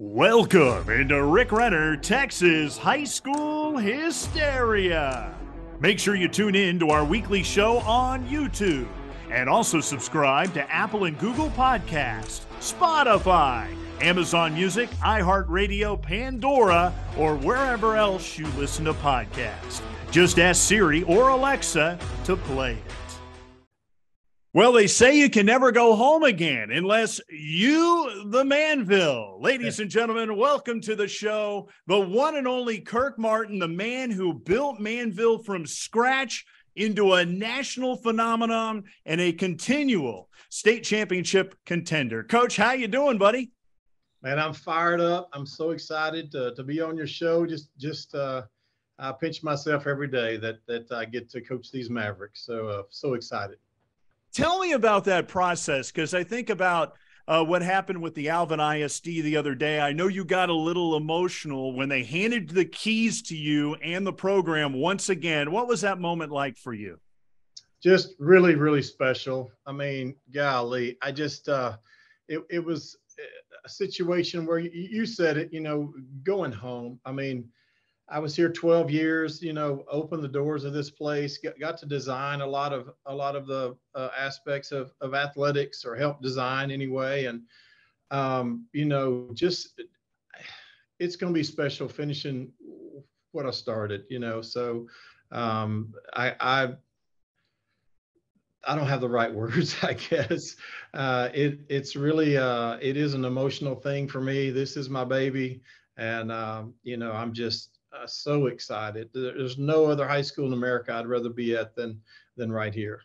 Welcome into Rick Renner, Texas High School Hysteria. Make sure you tune in to our weekly show on YouTube and also subscribe to Apple and Google Podcasts, Spotify, Amazon Music, iHeartRadio, Pandora, or wherever else you listen to podcasts. Just ask Siri or Alexa to play it. Well, they say you can never go home again unless you the Manvel. Ladies and gentlemen, welcome to the show. The one and only Kirk Martin, the man who built Manvel from scratch into a national phenomenon and a continual state championship contender. Coach, how you doing, buddy? Man, I'm fired up. I'm so excited to be on your show. I pinch myself every day that I get to coach these Mavericks. So excited. Tell me about that process, because I think about what happened with the Alvin ISD the other day. I know you got a little emotional when they handed the keys to you and the program once again. What was that moment like for you? Just really, really special. I mean, golly, it was a situation where you said it, going home. I mean, I was here 12 years, opened the doors of this place, got to design a lot of the aspects of athletics, or help design anyway. And, it's going to be special finishing what I started, so I don't have the right words, I guess. It's really, it is an emotional thing for me. This is my baby. And, I'm just so excited. There's no other high school in America I'd rather be at than right here.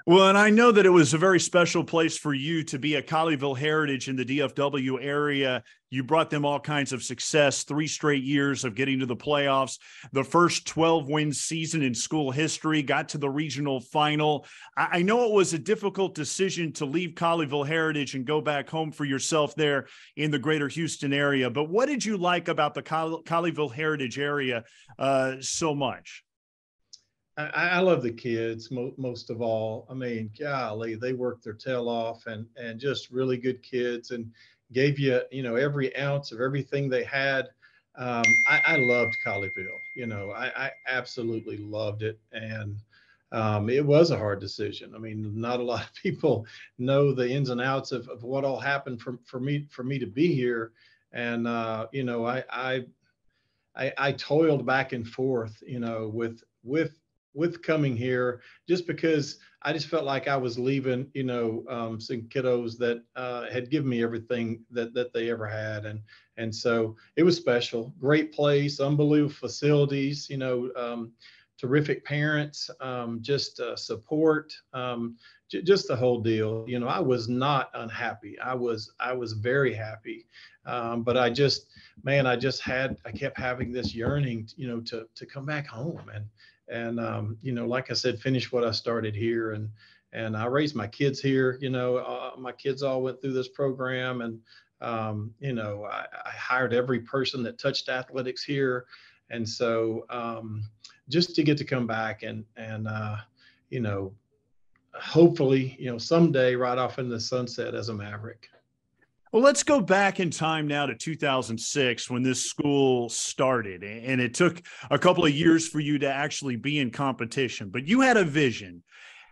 Well, and I know that it was a very special place for you to be at Colleyville Heritage in the DFW area. You brought them all kinds of success, 3 straight years of getting to the playoffs, the first 12-win season in school history, got to the regional final. I know it was a difficult decision to leave Colleyville Heritage and go back home for yourself there in the greater Houston area. But what did you like about the Colleyville Heritage area so much? I love the kids most of all. I mean, golly, they worked their tail off and just really good kids, and gave you, every ounce of everything they had. I loved Colleyville. I absolutely loved it. And it was a hard decision. I mean, not a lot of people know the ins and outs of what all happened for me to be here. And, I toiled back and forth, with coming here, just because I just felt like I was leaving, some kiddos that had given me everything that they ever had. And so it was special. Great place, unbelievable facilities, terrific parents, support, just the whole deal. I was not unhappy. I was very happy. But I kept having this yearning, to come back home and like I said, finish what I started here. And I raised my kids here. My kids all went through this program, and I hired every person that touched athletics here. And so just to get to come back and hopefully, someday ride off into the sunset as a Maverick. Well, let's go back in time now to 2006 when this school started, and it took a couple of years for you to actually be in competition, but you had a vision.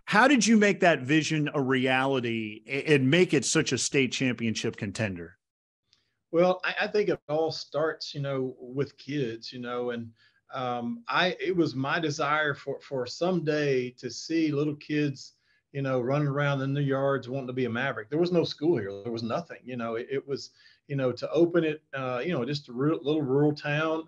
How did you make that vision a reality and make it such a state championship contender? Well, I think it all starts, with kids, and it was my desire for someday to see little kids, running around in the yards wanting to be a Maverick. There was no school here. There was nothing, it was, to open it, just a little rural town,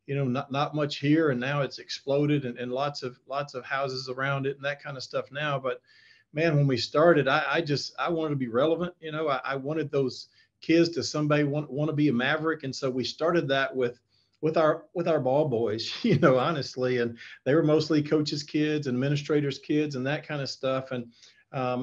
not much here. And now it's exploded and lots of houses around it and that kind of stuff now. But man, when we started, I wanted to be relevant. I wanted those kids to someday want to be a Maverick. And so we started that with our ball boys, honestly, and they were mostly coaches' kids, administrators' kids, and that kind of stuff. And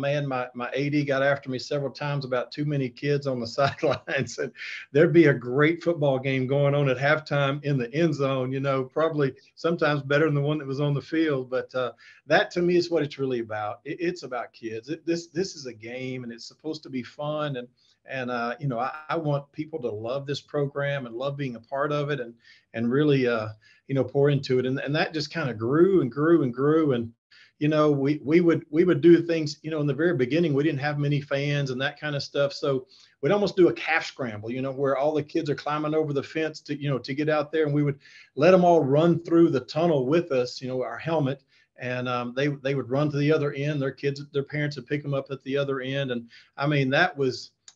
man, my AD got after me several times about too many kids on the sidelines. And there'd be a great football game going on at halftime in the end zone, probably sometimes better than the one that was on the field. But that to me is what it's really about. It's about kids. This is a game, and it's supposed to be fun. And I want people to love this program and love being a part of it, and really pour into it. And that just kind of grew and grew and grew. And we would do things, in the very beginning, we didn't have many fans and that kind of stuff. So we'd almost do a calf scramble, where all the kids are climbing over the fence to get out there, and we would let them all run through the tunnel with us, our helmet. And they would run to the other end. Their parents would pick them up at the other end. And I mean,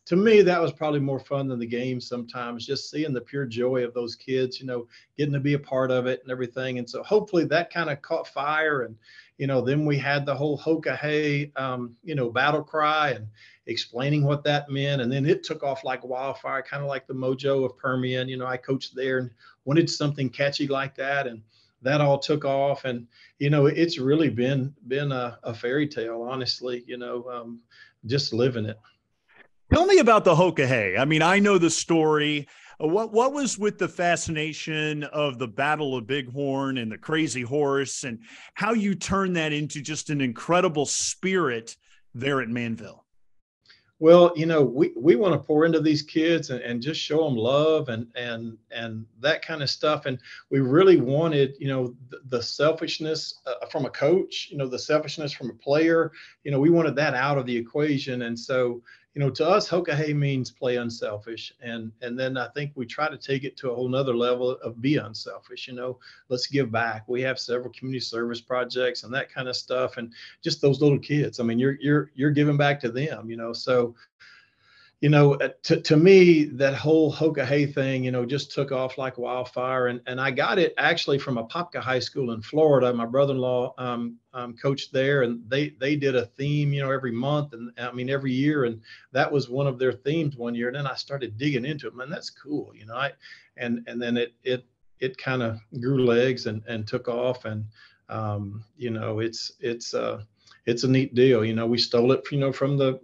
to me, that was probably more fun than the game sometimes, just seeing the pure joy of those kids, getting to be a part of it and everything. And so hopefully that kind of caught fire. And, then we had the whole Hoka Hey, battle cry and explaining what that meant. And then it took off like wildfire, kind of like the MOJO of Permian. I coached there and wanted something catchy like that. And that all took off. And, it's really been a fairy tale, honestly, just living it. Tell me about the Hoka Hey. I mean, I know the story. What was with the fascination of the Battle of Bighorn and the Crazy Horse, and how you turned that into just an incredible spirit there at Manvel? Well, we want to pour into these kids and just show them love and that kind of stuff. And we really wanted, the selfishness from a coach, the selfishness from a player, we wanted that out of the equation. And so, to us, Hoka Hey means play unselfish. And then I think we try to take it to a whole nother level of be unselfish. Let's give back. We have several community service projects and that kind of stuff. And just those little kids, I mean, you're giving back to them, so, to me, that whole Hoka Hey thing, just took off like wildfire. And I got it actually from Apopka High School in Florida. My brother-in-law coached there, and they did a theme, every month, and I mean, every year. And that was one of their themes one year. And then I started digging into it. Man, that's cool. And then it kind of grew legs and took off. And, it's a neat deal. We stole it, from the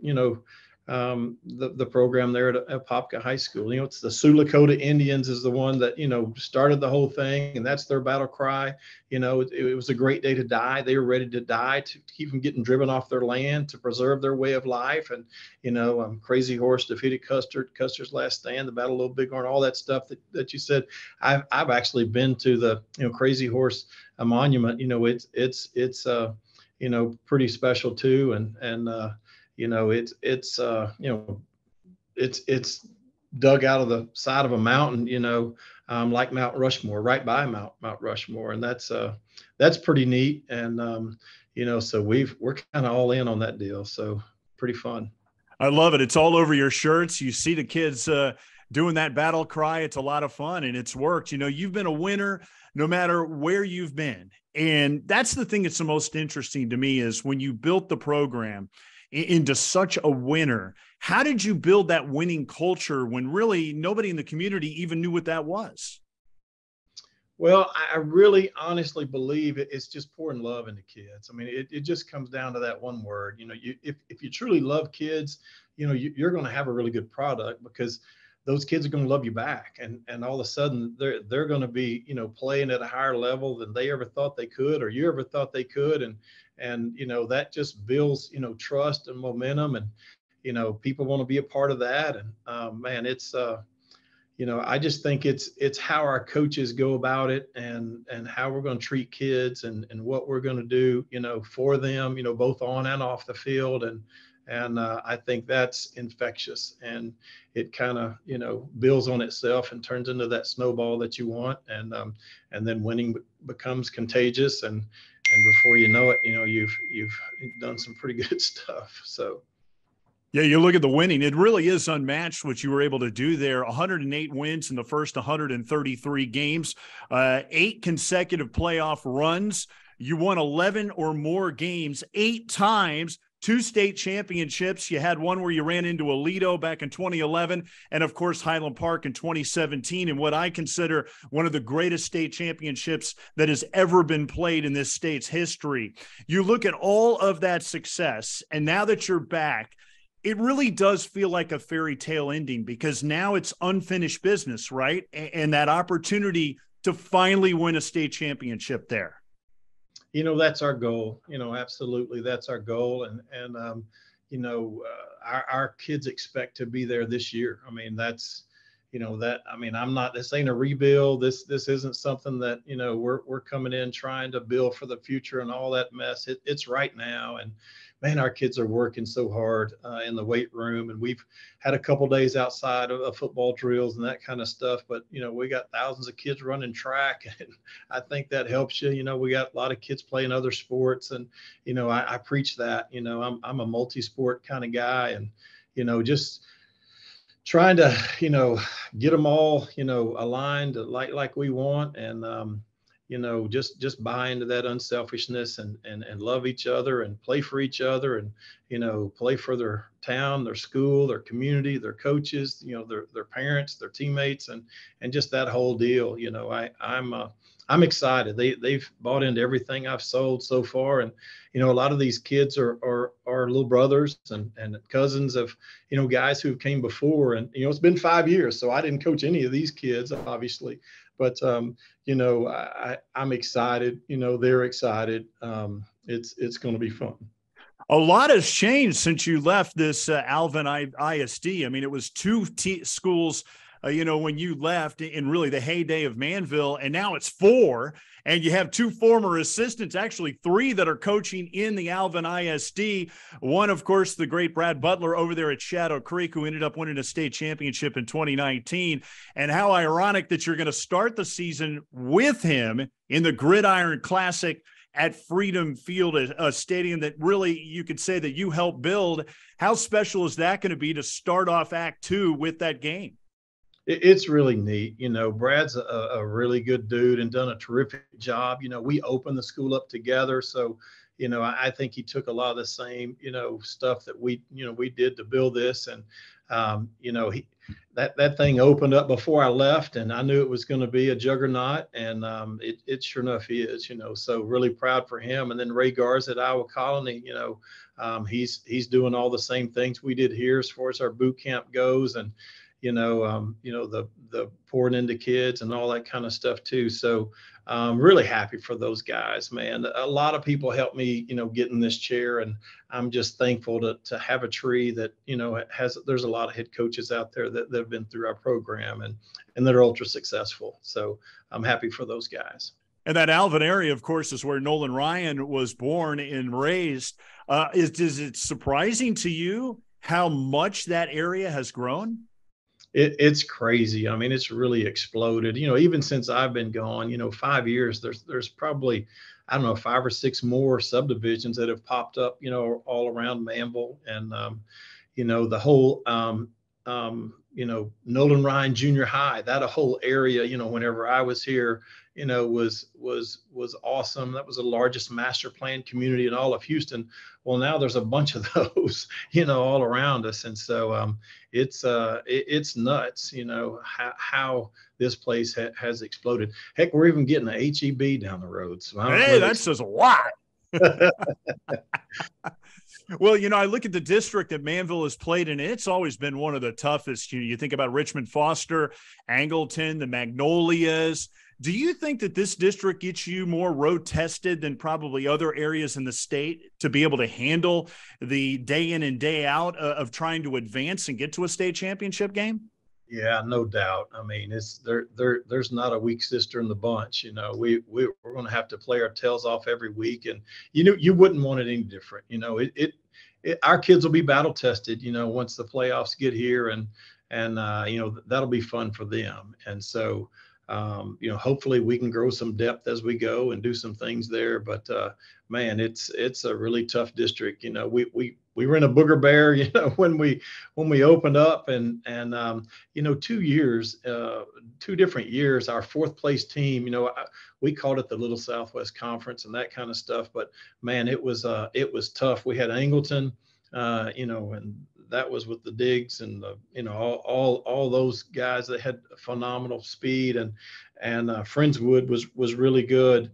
program there at Apopka High School. It's the Sioux Lakota Indians is the one that, started the whole thing, and that's their battle cry. It was a great day to die. They were ready to die to keep them getting driven off their land, to preserve their way of life. And, Crazy Horse defeated Custer's Last Stand, the Battle of Little Bighorn, all that stuff that you said. I've actually been to the, Crazy Horse monument. It's pretty special too. And it's dug out of the side of a mountain, like Mount Rushmore, right by Mount Rushmore. And that's pretty neat. And, so we're kind of all in on that deal. So pretty fun. I love it. It's all over your shirts. You see the kids doing that battle cry. It's a lot of fun, and it's worked. You've been a winner no matter where you've been. And that's the thing that's the most interesting to me, is when you built the program into such a winner, how did you build that winning culture when really nobody in the community even knew what that was? Well, I really honestly believe it's just pouring love into kids. I mean, it just comes down to that one word. If you truly love kids, you're going to have a really good product, because those kids are going to love you back. And all of a sudden they're going to be, playing at a higher level than they ever thought they could, or you ever thought they could. And that just builds, trust and momentum, and, people want to be a part of that. And man, it's, I just think it's how our coaches go about it, and how we're going to treat kids, and what we're going to do, for them, both on and off the field. And I think that's infectious, and it kind of, builds on itself and turns into that snowball that you want. And then winning becomes contagious. And before you know it, you've done some pretty good stuff. So. Yeah, you look at the winning, it really is unmatched what you were able to do there. 108 wins in the first 133 games, 8 consecutive playoff runs. You won 11 or more games 8 times, 2 state championships. You had one where you ran into Aledo back in 2011, and of course Highland Park in 2017, and what I consider one of the greatest state championships that has ever been played in this state's history. You look at all of that success, and now that you're back, it really does feel like a fairy tale ending, because now it's unfinished business, right? And that opportunity to finally win a state championship there. That's our goal. Absolutely, that's our goal. And our kids expect to be there this year. I mean, this ain't a rebuild. This isn't something that, we're coming in trying to build for the future and all that mess. It's right now. And man, our kids are working so hard in the weight room, and we've had a couple days outside of football drills and that kind of stuff. But, we got thousands of kids running track, and I think that helps you. We got a lot of kids playing other sports, and, I preach that. I'm a multi-sport kind of guy, and, just trying to, get them all, aligned like we want, and, just buy into that unselfishness and love each other and play for each other, and, play for their town, their school, their community, their coaches, their parents, their teammates, and just that whole deal. I'm excited. They've bought into everything I've sold so far. And, a lot of these kids are little brothers and cousins of, guys who came before. And, it's been 5 years, so I didn't coach any of these kids, obviously. But, I'm excited. They're excited. It's going to be fun. A lot has changed since you left this Alvin ISD. I mean, it was two schools, when you left in really the heyday of Manvel, and now it's 4, and you have 2 former assistants, actually 3 that are coaching in the Alvin ISD. One, of course, the great Brad Butler over there at Shadow Creek, who ended up winning a state championship in 2019. And how ironic that you're going to start the season with him in the Gridiron Classic at Freedom Field, a stadium that really you could say that you helped build. How special is that going to be to start off Act 2 with that game? It's really neat. Brad's a really good dude and done a terrific job. We opened the school up together. So, I think he took a lot of the same, stuff that we did to build this. And, that thing opened up before I left, and I knew it was going to be a juggernaut, and it sure enough is, so really proud for him. And then Ray Garza at Iowa Colony, he's doing all the same things we did here as far as our boot camp goes, and the pouring into kids and all that kind of stuff too. So I'm really happy for those guys, man. A lot of people helped me, get in this chair, and I'm just thankful to have a tree that, there's a lot of head coaches out there that have been through our program and that are ultra successful. So I'm happy for those guys. And that Alvin area, of course, is where Nolan Ryan was born and raised. Is it surprising to you how much that area has grown? It's crazy. I mean, it's really exploded, even since I've been gone, 5 years, there's probably, I don't know, 5 or 6 more subdivisions that have popped up, all around Manvel. And, the whole, Nolan Ryan Junior High, that whole area, whenever I was here, was awesome. That was the largest master plan community in all of Houston. Well, now there's a bunch of those, all around us. And so it's nuts, how this place has exploded. Heck, we're even getting an HEB down the road. So hey, that says a lot. Well, I look at the district that Manvel has played in. It's always been one of the toughest. You think about Richmond Foster, Angleton, the Magnolias. Do you think that this district gets you more road tested than probably other areas in the state to be able to handle the day in and day out of trying to advance and get to a state championship game? Yeah, no doubt. I mean, there's not a weak sister in the bunch. We're going to have to play our tails off every week, and you wouldn't want it any different. Our kids will be battle tested. Once the playoffs get here, and that'll be fun for them. And so, hopefully we can grow some depth as we go and do some things there. But man, it's a really tough district. We were in a booger bear, when we opened up, and 2 different years, our 4th place team, we called it the Little Southwest Conference and that kind of stuff. But man, it was tough. We had Angleton, and that was with the Diggs and all those guys that had phenomenal speed, and Friendswood was really good.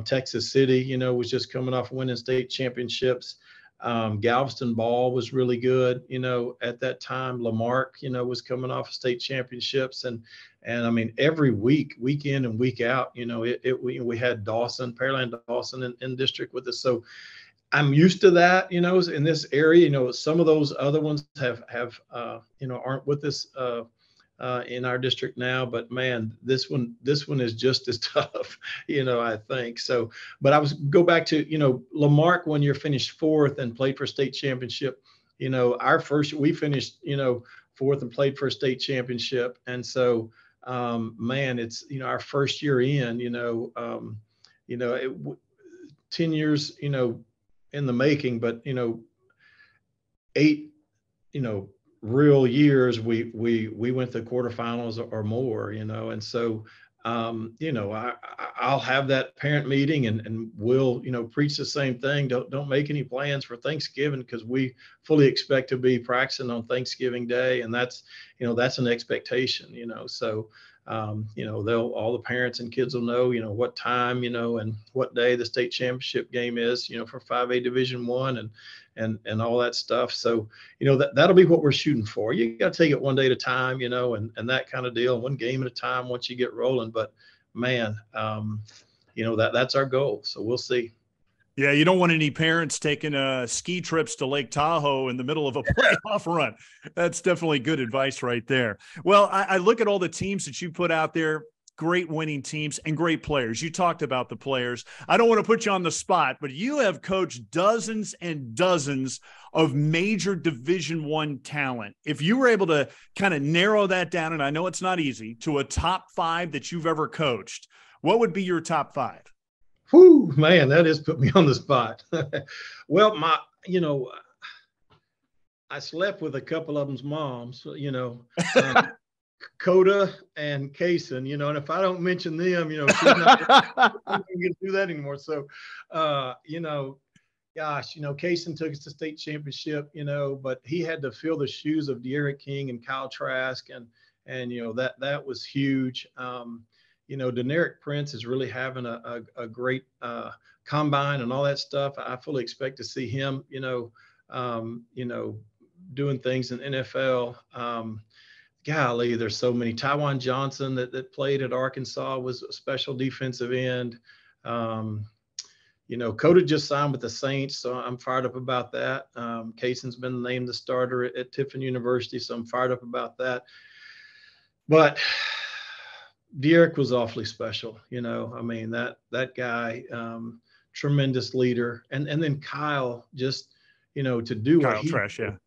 Texas City, was just coming off winning state championships. Galveston Ball was really good, at that time. Lamarck, was coming off of state championships, and I mean, every week in and week out, we had Dawson, Pearland Dawson in district with us. So I'm used to that, in this area. Some of those other ones have aren't with us in our district now, but man, this one is just as tough, I think so. But go back to, Lamarck, when you're finished fourth and played for state championship, we finished, fourth and played for a state championship. And so, man, it's, our first year in, 10 years, in the making, but, 8, real years, we went to quarterfinals or more, and so, I'll have that parent meeting and we'll, preach the same thing. Don't make any plans for Thanksgiving, because we fully expect to be practicing on Thanksgiving Day. And that's an expectation, so, all the parents and kids will know, what time, and what day the state championship game is, for 5A Division I and all that stuff. So, that'll be what we're shooting for. You got to take it one day at a time, and that kind of deal, one game at a time once you get rolling. But man, that's our goal. So we'll see. Yeah, you don't want any parents taking ski trips to Lake Tahoe in the middle of a playoff run. That's definitely good advice right there. Well, I look at all the teams that you put out there, great winning teams and great players. You talked about the players. I don't want to put you on the spot, but you have coached dozens and dozens of major Division I talent. If you were able to kind of narrow that down, and I know it's not easy, to a top 5 that you've ever coached, what would be your top 5? Whew, man, that has put me on the spot. Well, I slept with a couple of them's moms, Coda and Kaysen, and if I don't mention them, she's not going to do that anymore. So, gosh, Kaysen took us to state championship, but he had to fill the shoes of Deriq King and Kyle Trask, and that was huge. Deneric Prince is really having a great combine and all that stuff. I fully expect to see him, doing things in NFL. Golly, there's so many. Tywan Johnson that played at Arkansas was a special defensive end. Coda just signed with the Saints, so I'm fired up about that. Kaysen's been named the starter at Tiffin University, so I'm fired up about that. But Deriq was awfully special, that guy, tremendous leader. And then Kyle, just, to do Kyle what he, Trash, yeah.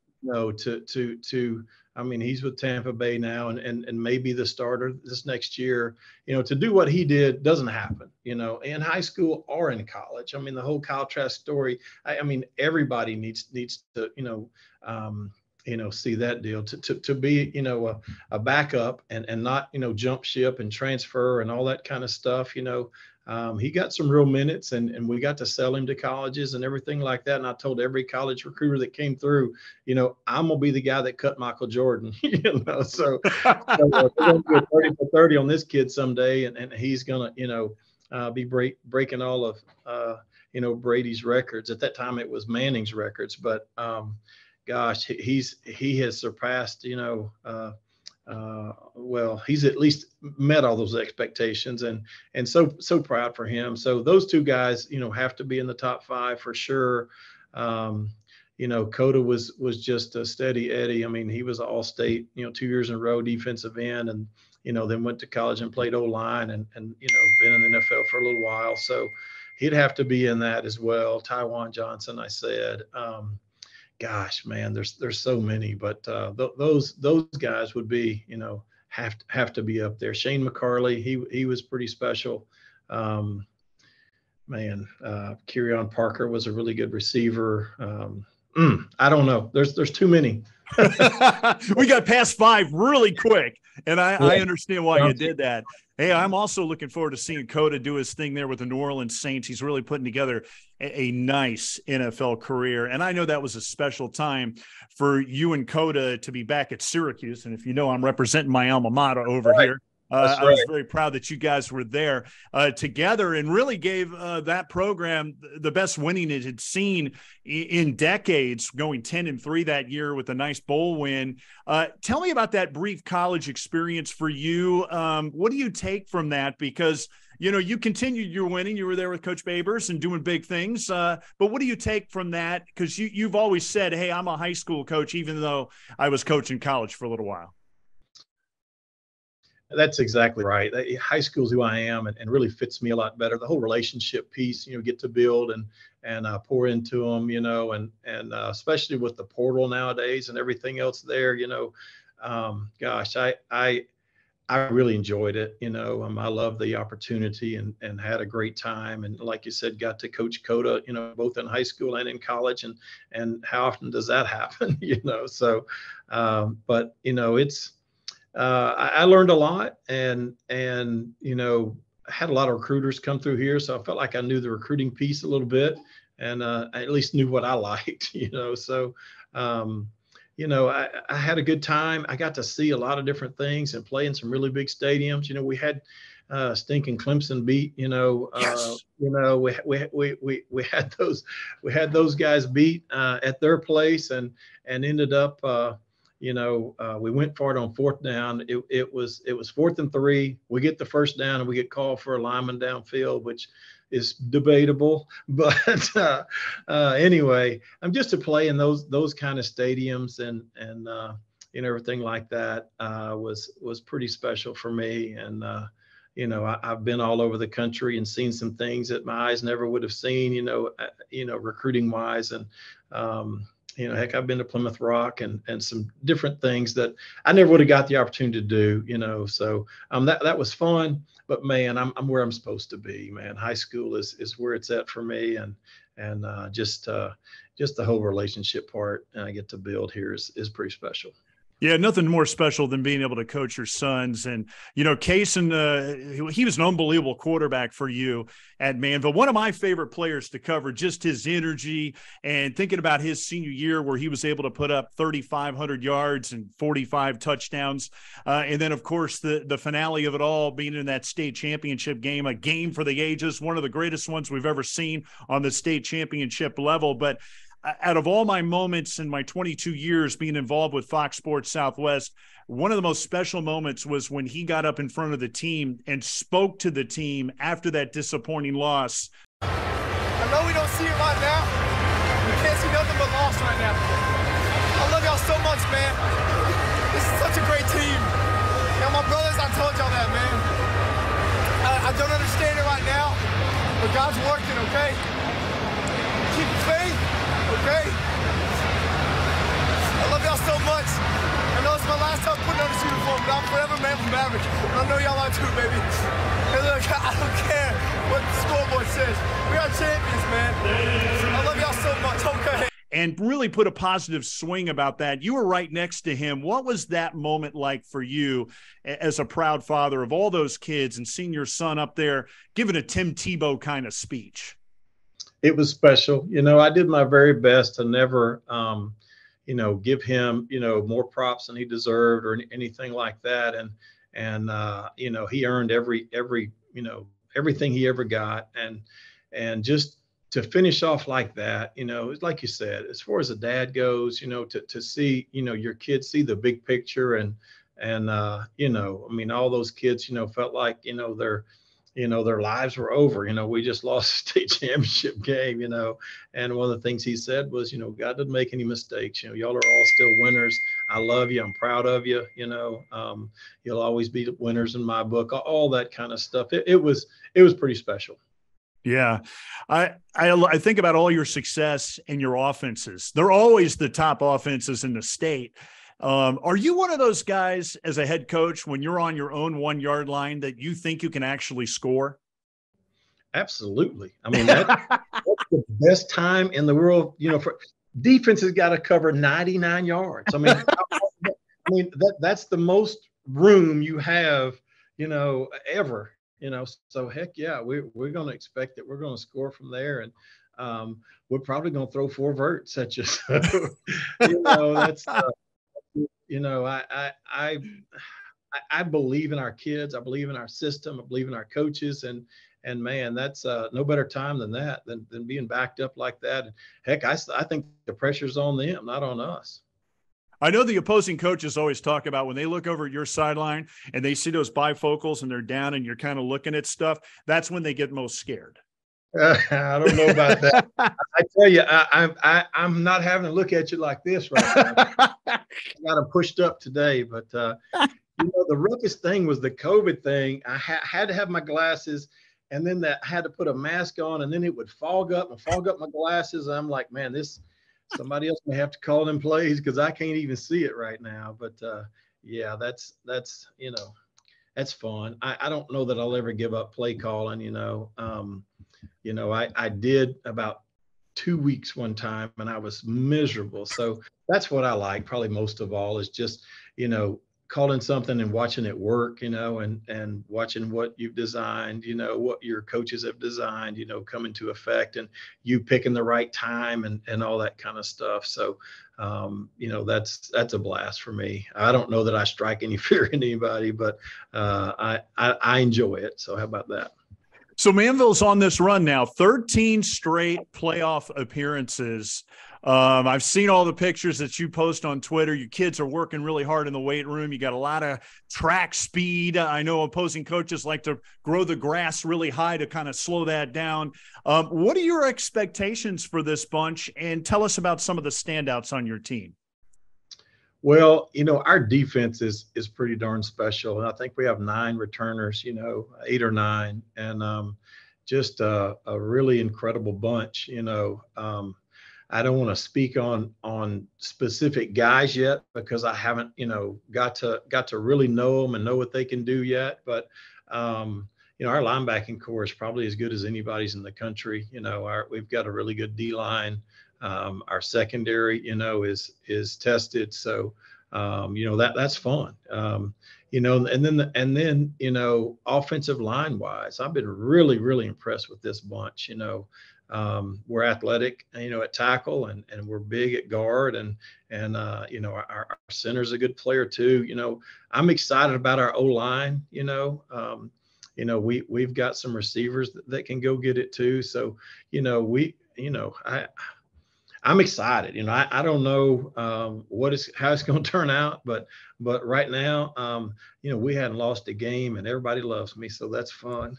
He's with Tampa Bay now and maybe the starter this next year, to do what he did doesn't happen, in high school or in college. The whole Kyle Trask story, everybody needs to, see that deal to be, a backup and not, jump ship and transfer and all that kind of stuff. He got some real minutes and we got to sell him to colleges and everything like that. And I told every college recruiter that came through, I'm going to be the guy that cut Michael Jordan, so we're going to do a 30 for 30 on this kid someday. And he's going to, be breaking all of, Brady's records. At that time, it was Manning's records, but, gosh, he has surpassed, he's at least met all those expectations and so proud for him. So those two guys, have to be in the top 5 for sure. Coda was just a steady Eddie. He was all state, 2 years in a row defensive end and, then went to college and played O-line and been in the NFL for a little while. So he'd have to be in that as well. Tywan Johnson, I said, gosh, man, there's so many, but those guys would be, have to be up there. Shane McCarley, he was pretty special. Kerryon Parker was a really good receiver. I don't know. There's too many. We got past 5 really quick, and I understand why you did that. Hey, I'm also looking forward to seeing Coda do his thing there with the New Orleans Saints. He's really putting together a nice NFL career, and I know that was a special time for you and Coda to be back at Syracuse. And if you know, I'm representing my alma mater over here. That's I right. was very proud that you guys were there together, and really gave that program the best winning it had seen in decades, going 10-3 that year with a nice bowl win. Tell me about that brief college experience for you. What do you take from that? Because you continued your winning. You were there with Coach Babers and doing big things. But what do you take from that? Because you've always said, hey, I'm a high school coach, even though I was coaching college for a little while. That's exactly right. High school is who I am, and really fits me a lot better. The whole relationship piece, get to build and pour into them, and especially with the portal nowadays and everything else there, gosh, I really enjoyed it. I love the opportunity and had a great time. And like you said, got to coach Coda, both in high school and in college. And how often does that happen? So, but it's, I learned a lot, and had a lot of recruiters come through here, so I felt like I knew the recruiting piece a little bit, and I at least knew what I liked. So I had a good time. I got to see a lot of different things and play in some really big stadiums. We had stinking Clemson beat. Yes. We had those guys beat at their place, and ended up. We went for it on fourth down. It was 4th and 3. We get the first down, and we get called for a lineman downfield, which is debatable. But anyway, I'm just to play in those kind of stadiums and everything like that was pretty special for me. And I've been all over the country and seen some things that my eyes never would have seen. Recruiting wise, and heck, I've been to Plymouth Rock and some different things that I never would have got the opportunity to do, so that was fun. But man, I'm where I'm supposed to be, man. High school is where it's at for me, and just the whole relationship part I get to build here is pretty special. Yeah, nothing more special than being able to coach your sons. And, Kaysen, he was an unbelievable quarterback for you at Manvel. One of my favorite players to cover, just his energy, and thinking about his senior year where he was able to put up 3,500 yards and 45 touchdowns. And then, of course, the finale of it all being in that state championship game, a game for the ages, one of the greatest ones we've ever seen on the state championship level. But out of all my moments in my 22 years being involved with Fox Sports Southwest, one of the most special moments was when he got up in front of the team and spoke to the team after that disappointing loss. I know we don't see it right now. We can't see nothing but loss right now. I love y'all so much, man. This is such a great team. My brothers, I told y'all that, man. I don't understand it right now, but God's working, okay? Keep faith. Okay? I love y'all so much. I know it's my last time putting on this uniform, but I'm forever Manvel Maverick. I know y'all are too, baby. And look, I don't care what the scoreboard says. We are champions, man. I love y'all so much. Okay. And really put a positive swing about that. You were right next to him. What was that moment like for you as a proud father of all those kids and seeing your son up there giving a Tim Tebow kind of speech? It was special. I did my very best to never, give him, more props than he deserved or anything like that. And he earned everything he ever got. And just to finish off like that, like you said, as far as a dad goes, to see, your kids see the big picture and all those kids, felt like, their lives were over. We just lost a state championship game, and one of the things he said was, God didn't make any mistakes. Y'all are all still winners. I love you. I'm proud of you. You'll always be winners in my book, all that kind of stuff. It was pretty special. Yeah. I think about all your success and your offenses. They're always the top offenses in the state. Are you one of those guys as a head coach when you're on your own 1 yard line that you think you can actually score? Absolutely. I mean, that's the best time in the world, for defense has got to cover 99 yards. I mean, that's the most room you have, ever, so heck yeah, we're going to expect that we're going to score from there. And we're probably going to throw 4 verts at you. So, that's, I believe in our kids. I believe in our system. I believe in our coaches. And man, that's no better time than that, than being backed up like that. And heck, I think the pressure's on them, not on us. I know the opposing coaches always talk about when they look over at your sideline and they see those bifocals and they're down and you're kind of looking at stuff, that's when they get most scared. I don't know about that. I tell you, I'm not having to look at you like this right now. I got them pushed up today, but the roughest thing was the COVID thing. I had to have my glasses, and then I had to put a mask on, and then it would fog up my glasses. I'm like, man, somebody else may have to call them plays because I can't even see it right now. But yeah, that's that's fun. I don't know that I'll ever give up play calling. I did about 2 weeks one time, and I was miserable. So that's what I like probably most of all, is just calling something and watching it work, and watching what you've designed, what your coaches have designed, come into effect, and you picking the right time and all that kind of stuff. So, that's a blast for me. I don't know that I strike any fear in anybody, but I enjoy it. So how about that? So Manvel's on this run now, 13 straight playoff appearances. I've seen all the pictures that you post on Twitter. You kids are working really hard in the weight room. You got a lot of track speed. I know opposing coaches like to grow the grass really high to kind of slow that down. What are your expectations for this bunch? And tell us about some of the standouts on your team. Well, our defense is pretty darn special. And I think we have 9 returners, 8 or 9, and just a really incredible bunch. I don't want to speak on specific guys yet because I haven't, got to really know them and know what they can do yet. But, our linebacking core is probably as good as anybody's in the country. We've got a really good D line. Our secondary, is tested. So, that's fun. And then, offensive line wise, I've been really, really impressed with this bunch. We're athletic, at tackle, and we're big at guard, and our center's a good player too. I'm excited about our O-line. We've got some receivers that can go get it too. So, I'm excited. I don't know how it's going to turn out, but right now, we hadn't lost a game, and everybody loves me, so that's fun.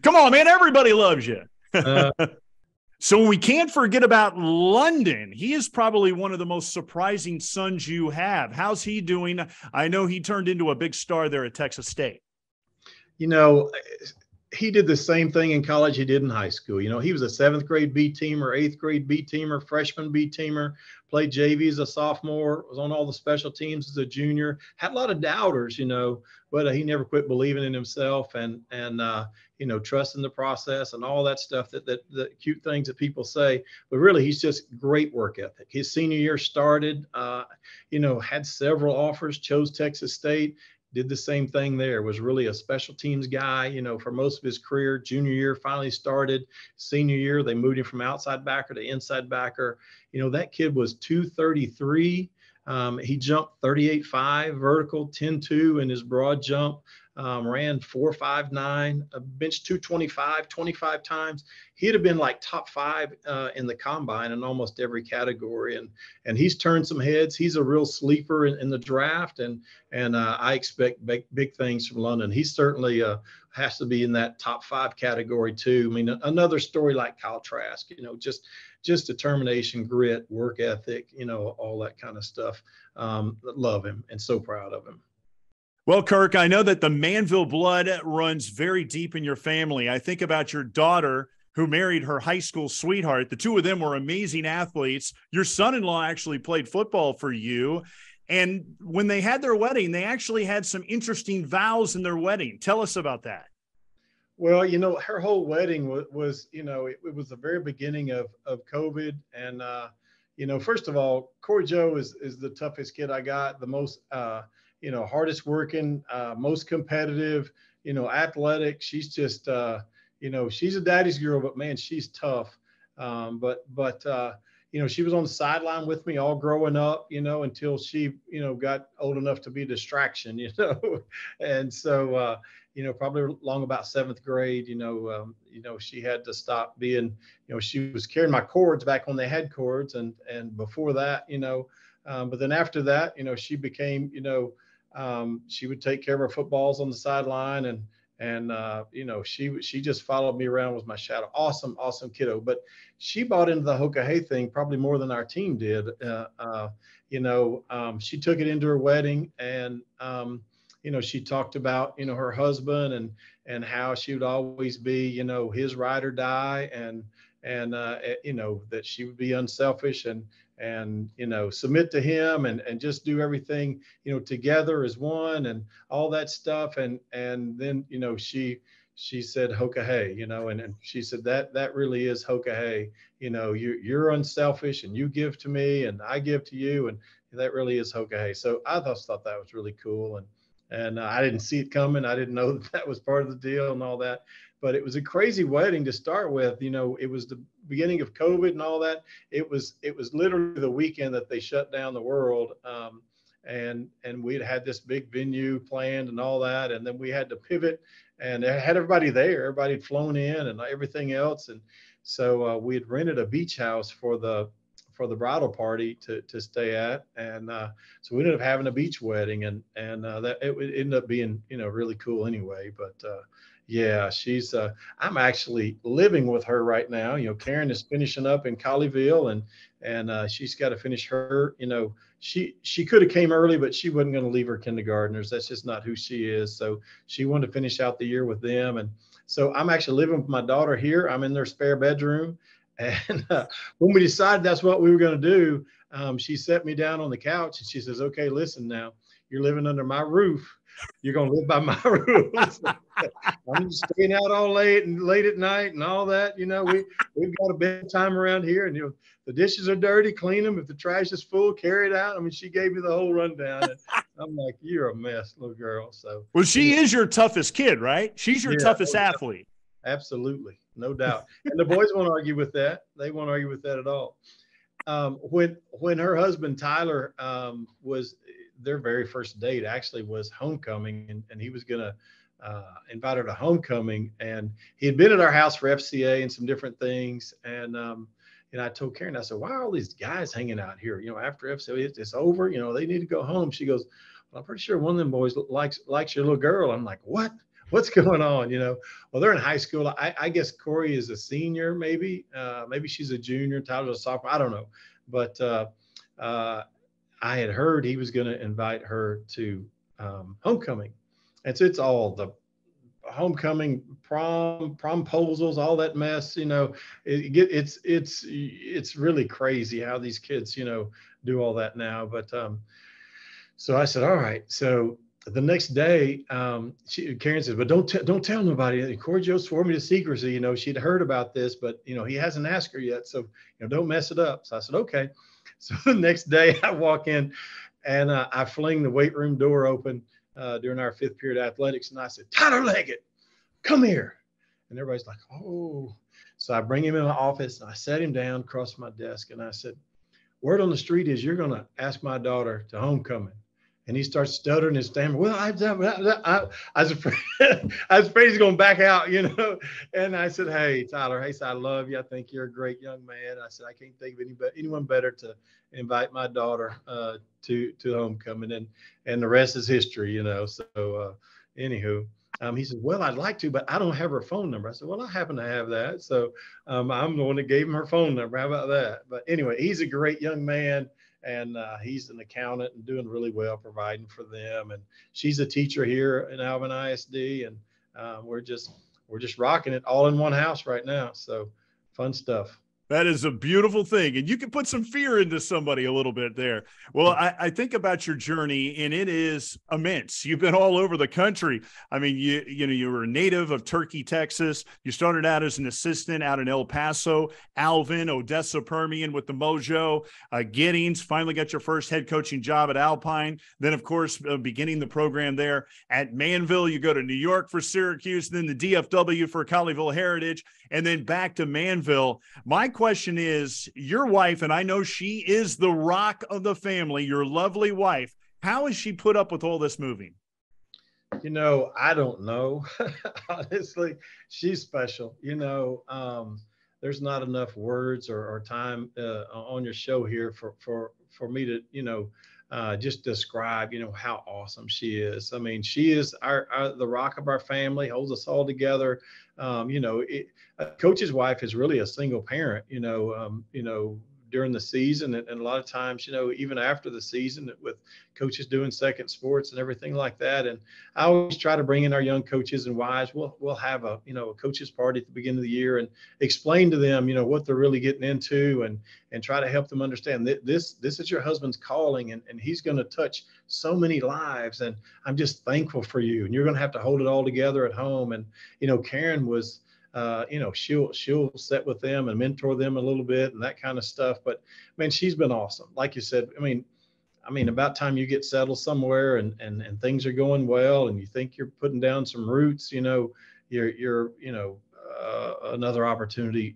Come on, man! Everybody loves you. So we can't forget about London. He is probably one of the most surprising sons you have. How's he doing? I know he turned into a big star there at Texas State. He did the same thing in college he did in high school. He was a 7th grade B teamer, 8th grade B teamer, freshman B teamer, played JV as a sophomore, was on all the special teams as a junior, had a lot of doubters, but he never quit believing in himself and trusting the process and all that stuff, the cute things that people say. But really, he's just great work ethic. His senior year started, had several offers, chose Texas State. Did the same thing there, was really a special teams guy, for most of his career. Junior year finally started. Senior year, they moved him from outside backer to inside backer. That kid was 233. He jumped 38.5 vertical, 10.2 in his broad jump, ran 4.59, bench 225, 25 times. He'd have been like top 5 in the combine in almost every category. And he's turned some heads. He's a real sleeper in the draft. And I expect big things from London. He certainly has to be in that top 5 category too. I mean, another story like Kyle Trask, just determination, grit, work ethic, all that kind of stuff. Love him and so proud of him. Well, Kirk, I know that the Manvel blood runs very deep in your family. I think about your daughter who married her high school sweetheart. The two of them were amazing athletes. Your son-in-law actually played football for you. And when they had their wedding, they actually had some interesting vows in their wedding. Tell us about that. Well, her whole wedding was it was the very beginning of COVID. And, first of all, Corey Joe is the toughest kid I got, the most, hardest working, most competitive, athletic. She's just, she's a daddy's girl, but man, she's tough. But she was on the sideline with me all growing up, until she, got old enough to be a distraction, and so, probably along about 7th grade, she had to stop being, she was carrying my cords back when they had cords, and before that, but then after that, she became, she would take care of her footballs on the sideline, and she just followed me around, was my shadow. Awesome kiddo. But she bought into the Hoka Hey thing probably more than our team did. She took it into her wedding, and she talked about her husband and how she would always be his ride or die, and that she would be unselfish and submit to him and just do everything together as one and all that stuff, and then she said Hoka Hey, and she said that really is Hoka Hey, you're unselfish and you give to me and I give to you, and that really is Hoka Hey. So I just thought that was really cool, and I didn't see it coming. I didn't know that was part of the deal and all that. But it was a crazy wedding to start with. It was the beginning of COVID and all that. It was literally the weekend that they shut down the world. And we'd had this big venue planned and all that. And then we had to pivot, and it had everybody there. Everybody had flown in and everything else. And so we had rented a beach house for the bridal party to stay at. And so we ended up having a beach wedding, and that it ended up being, really cool anyway. But yeah, she's I'm actually living with her right now. Caren is finishing up in Colleyville, and she's got to finish her, she could have came early, but she wasn't going to leave her kindergartners. That's just not who she is. So she wanted to finish out the year with them. And so I'm actually living with my daughter here. I'm in their spare bedroom. And when we decided that's what we were going to do, she set me down on the couch and she says, "Okay, listen now, you're living under my roof. You're going to live by my rules." I'm just staying out all late at night and all that. We've got a bedtime around here, and the dishes are dirty, clean them. If the trash is full, carry it out. I mean, she gave me the whole rundown. And I'm like, "You're a mess, little girl." So, well, she is your toughest kid, right? She's your toughest athlete. Absolutely, no doubt. And the boys won't argue with that. They won't argue with that at all. When her husband Tyler was their very first date, actually was homecoming, and he was gonna invite her to homecoming, and he had been at our house for FCA and some different things, and I told Caren, I said, "Why are all these guys hanging out here? After FCA it's over, they need to go home." She goes, "Well, I'm pretty sure one of them boys likes your little girl." I'm like, "What? What's going on?" Well, they're in high school. I guess Corey is a senior, maybe she's a junior, Tyler's a sophomore. I don't know. But I had heard he was going to invite her to homecoming. And so it's all the homecoming, promposals, all that mess, it's really crazy how these kids, do all that now. But so I said, all right. So the next day, Caren said, "But don't tell nobody. Corey Joe swore me to secrecy. She'd heard about this, but he hasn't asked her yet. So don't mess it up." So I said, "Okay." So the next day I walk in, and I fling the weight room door open during our 5th period athletics, and I said, "Tyler Leggett, come here." And everybody's like, "Oh." So I bring him in my office, and I set him down across my desk, and I said, "Word on the street is you're going to ask my daughter to homecoming." And he starts stuttering and stammering. "Well, I was afraid, he's going to back out, And I said, "Hey, Tyler, I love you. I think you're a great young man." I said, "I can't think of anyone better to invite my daughter to homecoming." And the rest is history, So anywho, he said, "Well, I'd like to, but I don't have her phone number." I said, "Well, I happen to have that." So I'm the one that gave him her phone number. How about that? But anyway, he's a great young man. And he's an accountant and doing really well, providing for them. And she's a teacher here in Alvin ISD, and we're just rocking it all in one house right now. So fun stuff. That is a beautiful thing. And you can put some fear into somebody a little bit there. Well, I think about your journey, and it is immense. You've been all over the country. I mean, you were a native of Turkey, Texas. You started out as an assistant out in El Paso, Alvin, Odessa Permian with the MOJO. Giddings, finally got your first head coaching job at Alpine. Then, of course, beginning the program there at Manvel. You go to New York for Syracuse, then the DFW for Colleyville Heritage, and then back to Manvel. My question is, your wife, and I know she is the rock of the family, your lovely wife, how has she put up with all this moving? I don't know. Honestly, she's special. There's not enough words or time on your show here for me to, just describe, how awesome she is. I mean, she is the rock of our family, holds us all together. A coach's wife is really a single parent, during the season. And a lot of times, even after the season with coaches doing second sports and everything like that. And I always try to bring in our young coaches and wives. We'll have a coaches party at the beginning of the year and explain to them, what they're really getting into and try to help them understand that this is your husband's calling and he's going to touch so many lives. And I'm just thankful for you. And you're going to have to hold it all together at home. And, Caren was, she'll sit with them and mentor them a little bit and that kind of stuff. But man, she's been awesome. Like you said, I mean, about time you get settled somewhere and things are going well and you think you're putting down some roots, you're another opportunity,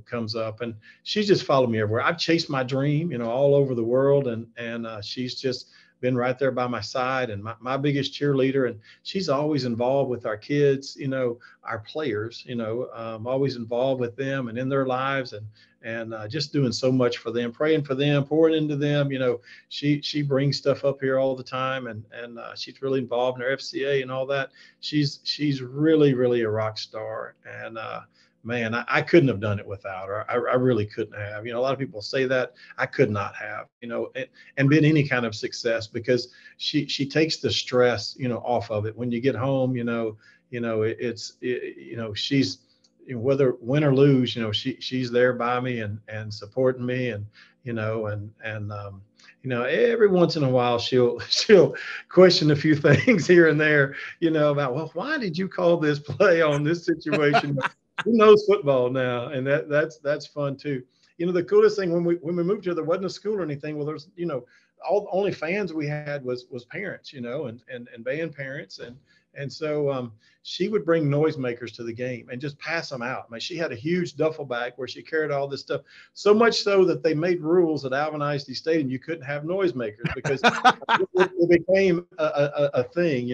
comes up and she's just followed me everywhere. I've chased my dream, all over the world. And she's just been right there by my side and my biggest cheerleader. And she's always involved with our kids, our players, always involved with them and in their lives and just doing so much for them, praying for them, pouring into them. She brings stuff up here all the time and she's really involved in her FCA and all that. She's really, really a rock star. And, man, I couldn't have done it without her. I really couldn't have. A lot of people say that. I could not have, and been any kind of success because she takes the stress, off of it. When you get home, she's whether win or lose, she's there by me and supporting me and every once in a while she'll question a few things here and there, about, well, why did you call this play on this situation? Who knows football now? And that's fun too. The coolest thing when we moved here, there wasn't a school or anything. Well, there's, all the only fans we had was parents, and band parents. And so she would bring noisemakers to the game and just pass them out. I mean, she had a huge duffel bag where she carried all this stuff, so much so that they made rules at Alvin ISD Stadium. You couldn't have noisemakers because it became a thing,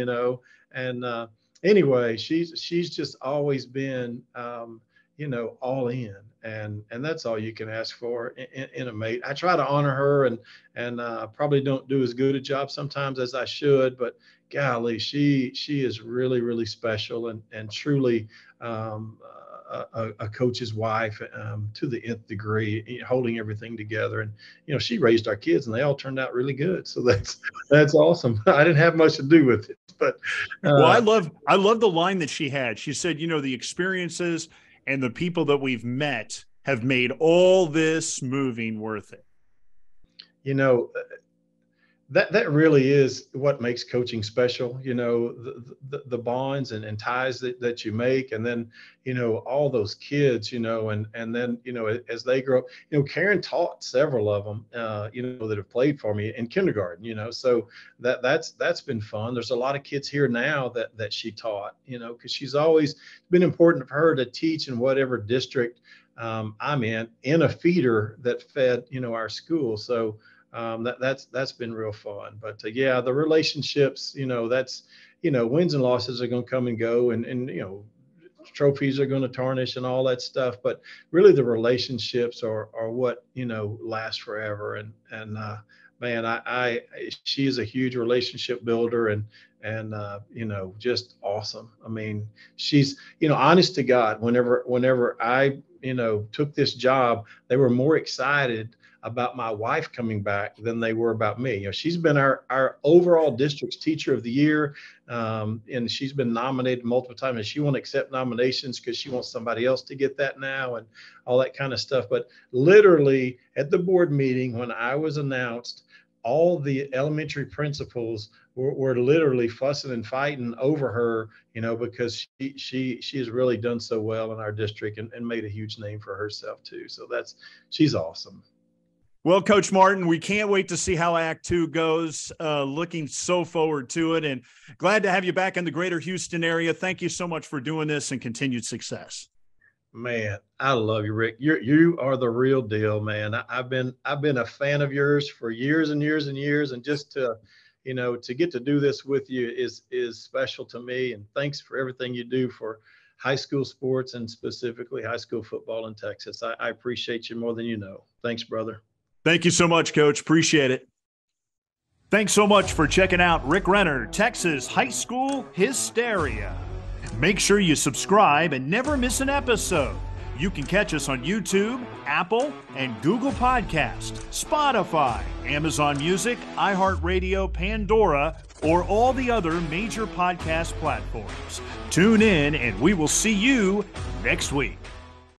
and, anyway, she's just always been, all in, and that's all you can ask for in a mate. I try to honor her and probably don't do as good a job sometimes as I should, but golly, she is really, really special and truly a coach's wife to the nth degree, holding everything together. And she raised our kids and they all turned out really good. So that's awesome. I didn't have much to do with it, but well, I love the line that she had. She said, the experiences and the people that we've met have made all this moving worth it. That really is what makes coaching special, the bonds and ties that you make. And then, all those kids, and then, as they grow up, Caren taught several of them, that have played for me in kindergarten, so that's been fun. There's a lot of kids here now that she taught, because she's always been important for her to teach in whatever district I'm in a feeder that fed, our school. So that's been real fun. But yeah, the relationships, that's, wins and losses are going to come and go, and trophies are going to tarnish and all that stuff. But really, the relationships are what last forever. And man, she is a huge relationship builder and just awesome. I mean, she's honest to God. Whenever I took this job, they were more excited about my wife coming back than they were about me. She's been our overall district's teacher of the year. And she's been nominated multiple times, and she won't accept nominations because she wants somebody else to get that now and all that kind of stuff. But literally at the board meeting, when I was announced, all the elementary principals were literally fussing and fighting over her, because she has really done so well in our district and made a huge name for herself too. So she's awesome. Well, Coach Martin, we can't wait to see how Act 2 goes. Looking so forward to it, and glad to have you back in the greater Houston area. Thank you so much for doing this, and continued success. Man, I love you, Rick. You are the real deal, man. I've been a fan of yours for years and years and years, and just to, to get to do this with you is special to me. And thanks for everything you do for high school sports and specifically high school football in Texas. I appreciate you more than you know. Thanks, brother. Thank you so much, Coach. Appreciate it. Thanks so much for checking out Rick Renner, Texas High School Hysteria. Make sure you subscribe and never miss an episode. You can catch us on YouTube, Apple, and Google Podcast, Spotify, Amazon Music, iHeartRadio, Pandora, or all the other major podcast platforms. Tune in, and we will see you next week.